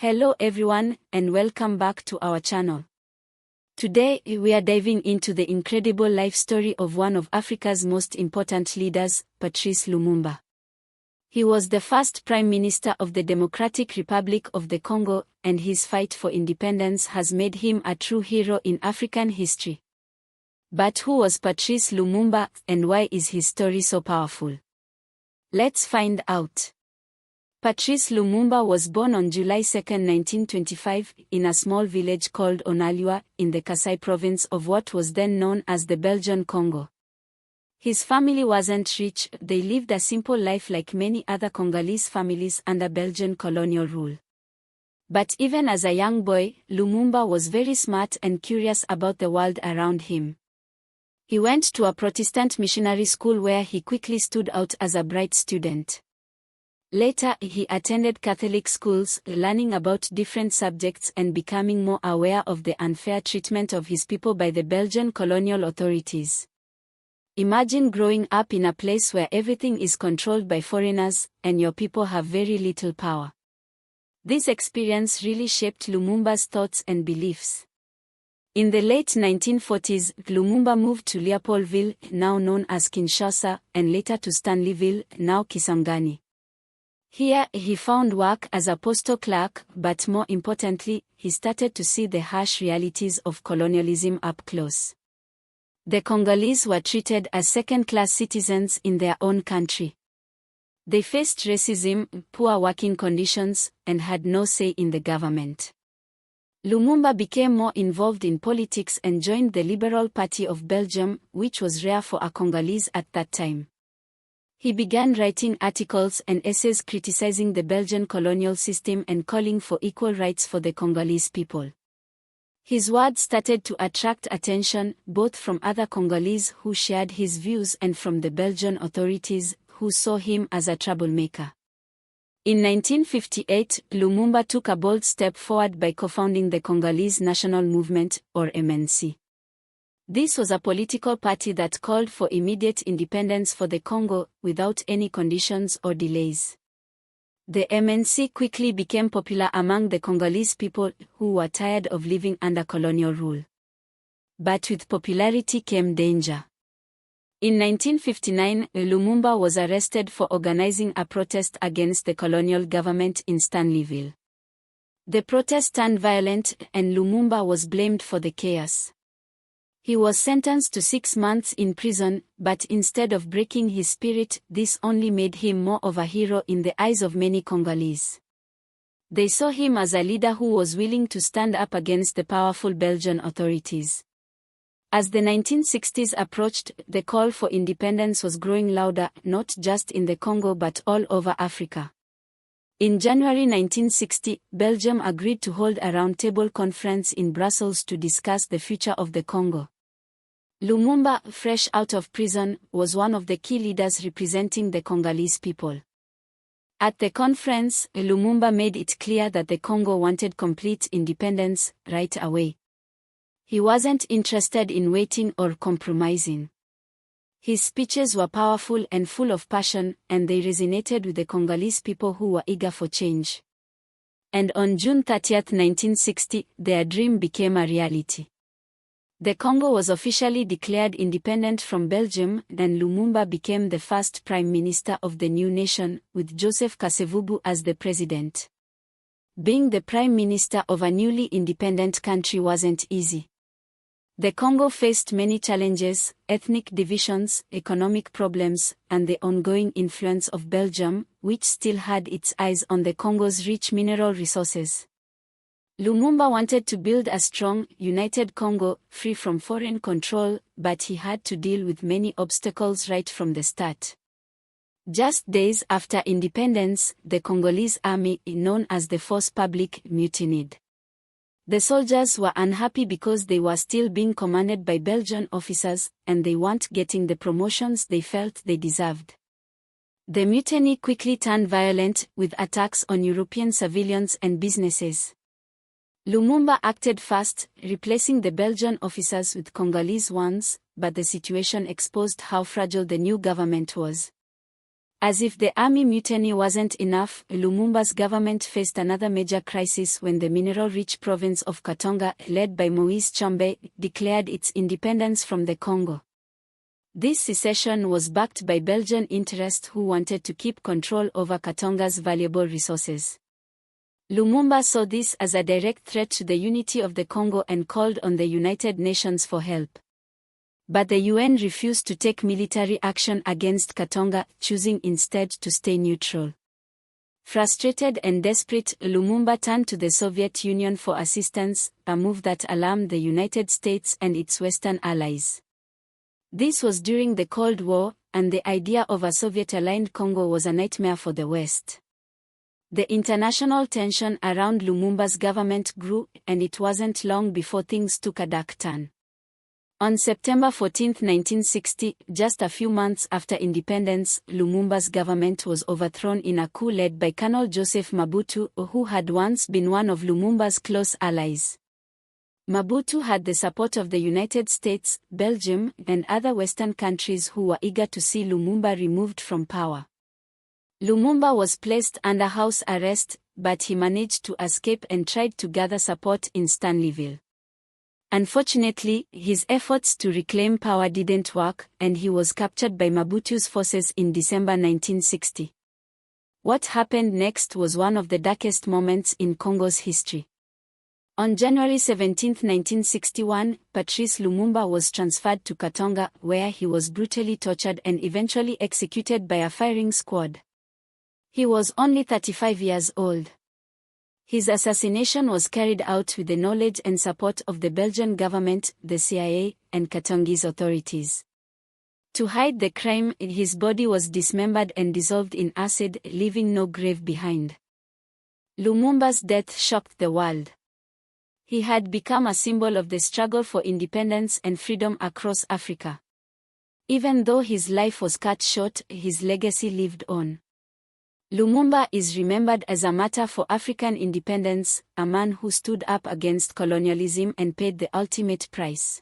Hello everyone, and welcome back to our channel. Today, we are diving into the incredible life story of one of Africa's most important leaders, Patrice Lumumba. He was the first Prime Minister of the Democratic Republic of the Congo, and his fight for independence has made him a true hero in African history. But who was Patrice Lumumba, and why is his story so powerful? Let's find out. Patrice Lumumba was born on July 2, 1925, in a small village called Onaliwa, in the Kasai province of what was then known as the Belgian Congo. His family wasn't rich, they lived a simple life like many other Congolese families under Belgian colonial rule. But even as a young boy, Lumumba was very smart and curious about the world around him. He went to a Protestant missionary school where he quickly stood out as a bright student. Later, he attended Catholic schools, learning about different subjects and becoming more aware of the unfair treatment of his people by the Belgian colonial authorities. Imagine growing up in a place where everything is controlled by foreigners, and your people have very little power. This experience really shaped Lumumba's thoughts and beliefs. In the late 1940s, Lumumba moved to Leopoldville, now known as Kinshasa, and later to Stanleyville, now Kisangani. Here, he found work as a postal clerk, but more importantly, he started to see the harsh realities of colonialism up close. The Congolese were treated as second-class citizens in their own country. They faced racism, poor working conditions, and had no say in the government. Lumumba became more involved in politics and joined the Liberal Party of Belgium, which was rare for a Congolese at that time. He began writing articles and essays criticizing the Belgian colonial system and calling for equal rights for the Congolese people. His words started to attract attention, both from other Congolese who shared his views and from the Belgian authorities, who saw him as a troublemaker. In 1958, Lumumba took a bold step forward by co-founding the Congolese National Movement, or MNC. This was a political party that called for immediate independence for the Congo, without any conditions or delays. The MNC quickly became popular among the Congolese people, who were tired of living under colonial rule. But with popularity came danger. In 1959, Lumumba was arrested for organizing a protest against the colonial government in Stanleyville. The protest turned violent, and Lumumba was blamed for the chaos. He was sentenced to 6 months in prison, but instead of breaking his spirit, this only made him more of a hero in the eyes of many Congolese. They saw him as a leader who was willing to stand up against the powerful Belgian authorities. As the 1960s approached, the call for independence was growing louder, not just in the Congo but all over Africa. In January 1960, Belgium agreed to hold a roundtable conference in Brussels to discuss the future of the Congo. Lumumba, fresh out of prison, was one of the key leaders representing the Congolese people. At the conference, Lumumba made it clear that the Congo wanted complete independence right away. He wasn't interested in waiting or compromising. His speeches were powerful and full of passion, and they resonated with the Congolese people who were eager for change. And on June 30, 1960, their dream became a reality. The Congo was officially declared independent from Belgium, and Lumumba became the first prime minister of the new nation, with Joseph Kasavubu as the president. Being the prime minister of a newly independent country wasn't easy. The Congo faced many challenges: ethnic divisions, economic problems, and the ongoing influence of Belgium, which still had its eyes on the Congo's rich mineral resources. Lumumba wanted to build a strong, united Congo, free from foreign control, but he had to deal with many obstacles right from the start. Just days after independence, the Congolese army, known as the Force Publique, mutinied. The soldiers were unhappy because they were still being commanded by Belgian officers, and they weren't getting the promotions they felt they deserved. The mutiny quickly turned violent, with attacks on European civilians and businesses. Lumumba acted fast, replacing the Belgian officers with Congolese ones, but the situation exposed how fragile the new government was. As if the army mutiny wasn't enough, Lumumba's government faced another major crisis when the mineral-rich province of Katanga, led by Moise Tshombe, declared its independence from the Congo. This secession was backed by Belgian interests who wanted to keep control over Katanga's valuable resources. Lumumba saw this as a direct threat to the unity of the Congo and called on the United Nations for help. But the UN refused to take military action against Katanga, choosing instead to stay neutral. Frustrated and desperate, Lumumba turned to the Soviet Union for assistance, a move that alarmed the United States and its Western allies. This was during the Cold War, and the idea of a Soviet-aligned Congo was a nightmare for the West. The international tension around Lumumba's government grew, and it wasn't long before things took a dark turn. On September 14, 1960, just a few months after independence, Lumumba's government was overthrown in a coup led by Colonel Joseph Mobutu, who had once been one of Lumumba's close allies. Mobutu had the support of the United States, Belgium, and other Western countries who were eager to see Lumumba removed from power. Lumumba was placed under house arrest, but he managed to escape and tried to gather support in Stanleyville. Unfortunately, his efforts to reclaim power didn't work, and he was captured by Mobutu's forces in December 1960. What happened next was one of the darkest moments in Congo's history. On January 17, 1961, Patrice Lumumba was transferred to Katanga, where he was brutally tortured and eventually executed by a firing squad. He was only 35 years old. His assassination was carried out with the knowledge and support of the Belgian government, the CIA, and Katangese authorities. To hide the crime, his body was dismembered and dissolved in acid, leaving no grave behind. Lumumba's death shocked the world. He had become a symbol of the struggle for independence and freedom across Africa. Even though his life was cut short, his legacy lived on. Lumumba is remembered as a martyr for African independence, a man who stood up against colonialism and paid the ultimate price.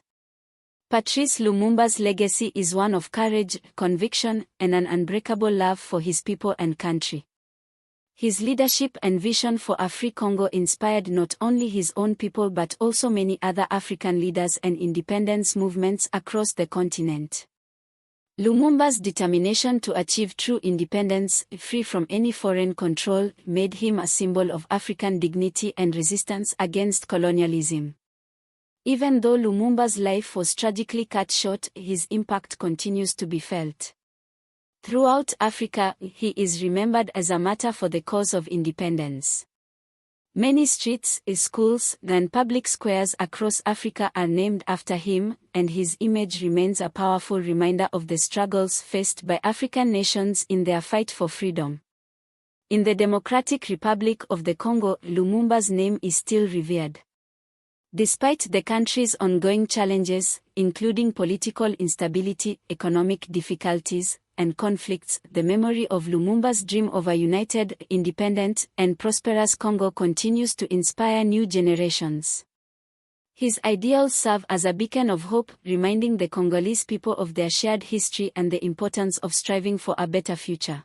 Patrice Lumumba's legacy is one of courage, conviction, and an unbreakable love for his people and country. His leadership and vision for a free Congo inspired not only his own people but also many other African leaders and independence movements across the continent. Lumumba's determination to achieve true independence, free from any foreign control, made him a symbol of African dignity and resistance against colonialism. Even though Lumumba's life was tragically cut short, his impact continues to be felt. Throughout Africa, he is remembered as a martyr for the cause of independence. Many streets, schools, and public squares across Africa are named after him, and his image remains a powerful reminder of the struggles faced by African nations in their fight for freedom. In the Democratic Republic of the Congo, Lumumba's name is still revered. Despite the country's ongoing challenges, including political instability, economic difficulties, and conflicts, the memory of Lumumba's dream of a united, independent, and prosperous Congo continues to inspire new generations. His ideals serve as a beacon of hope, reminding the Congolese people of their shared history and the importance of striving for a better future.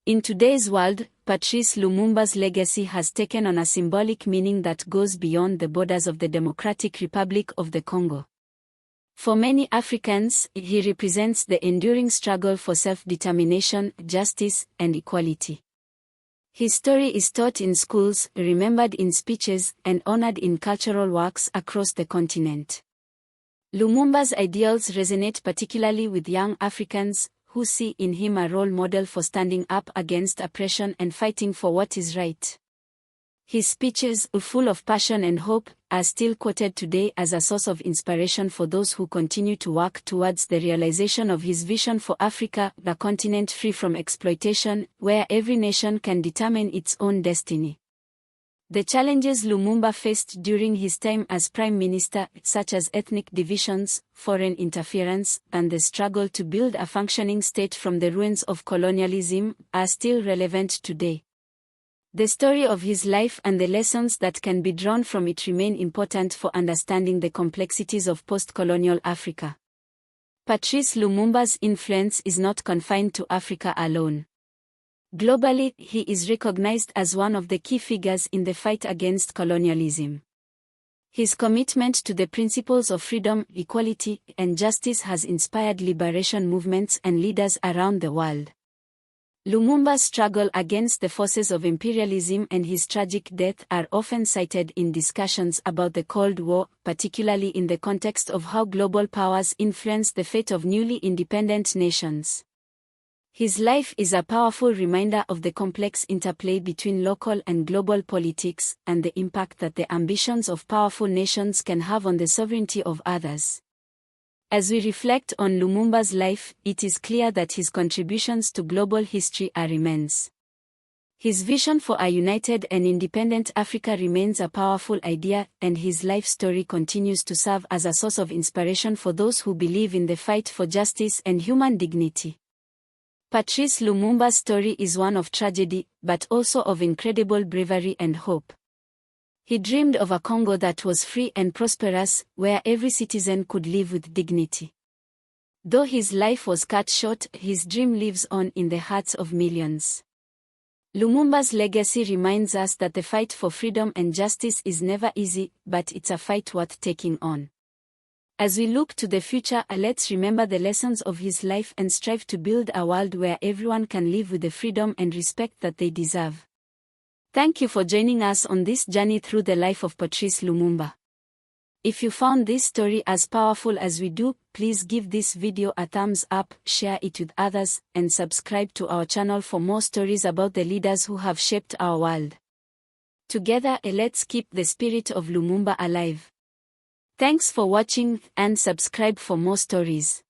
In today's world, Patrice Lumumba's legacy has taken on a symbolic meaning that goes beyond the borders of the Democratic Republic of the Congo. For many Africans, he represents the enduring struggle for self-determination, justice, and equality. His story is taught in schools, remembered in speeches, and honored in cultural works across the continent. Lumumba's ideals resonate particularly with young Africans, who see in him a role model for standing up against oppression and fighting for what is right. His speeches, full of passion and hope, are still quoted today as a source of inspiration for those who continue to work towards the realization of his vision for Africa, a continent free from exploitation, where every nation can determine its own destiny. The challenges Lumumba faced during his time as Prime Minister, such as ethnic divisions, foreign interference, and the struggle to build a functioning state from the ruins of colonialism, are still relevant today. The story of his life and the lessons that can be drawn from it remain important for understanding the complexities of post-colonial Africa. Patrice Lumumba's influence is not confined to Africa alone. Globally, he is recognized as one of the key figures in the fight against colonialism. His commitment to the principles of freedom, equality, and justice has inspired liberation movements and leaders around the world. Lumumba's struggle against the forces of imperialism and his tragic death are often cited in discussions about the Cold War, particularly in the context of how global powers influence the fate of newly independent nations. His life is a powerful reminder of the complex interplay between local and global politics, and the impact that the ambitions of powerful nations can have on the sovereignty of others. As we reflect on Lumumba's life, it is clear that his contributions to global history are immense. His vision for a united and independent Africa remains a powerful idea, and his life story continues to serve as a source of inspiration for those who believe in the fight for justice and human dignity. Patrice Lumumba's story is one of tragedy, but also of incredible bravery and hope. He dreamed of a Congo that was free and prosperous, where every citizen could live with dignity. Though his life was cut short, his dream lives on in the hearts of millions. Lumumba's legacy reminds us that the fight for freedom and justice is never easy, but it's a fight worth taking on. As we look to the future, let's remember the lessons of his life and strive to build a world where everyone can live with the freedom and respect that they deserve. Thank you for joining us on this journey through the life of Patrice Lumumba. If you found this story as powerful as we do, please give this video a thumbs up, share it with others, and subscribe to our channel for more stories about the leaders who have shaped our world. Together, let's keep the spirit of Lumumba alive. Thanks for watching, and subscribe for more stories.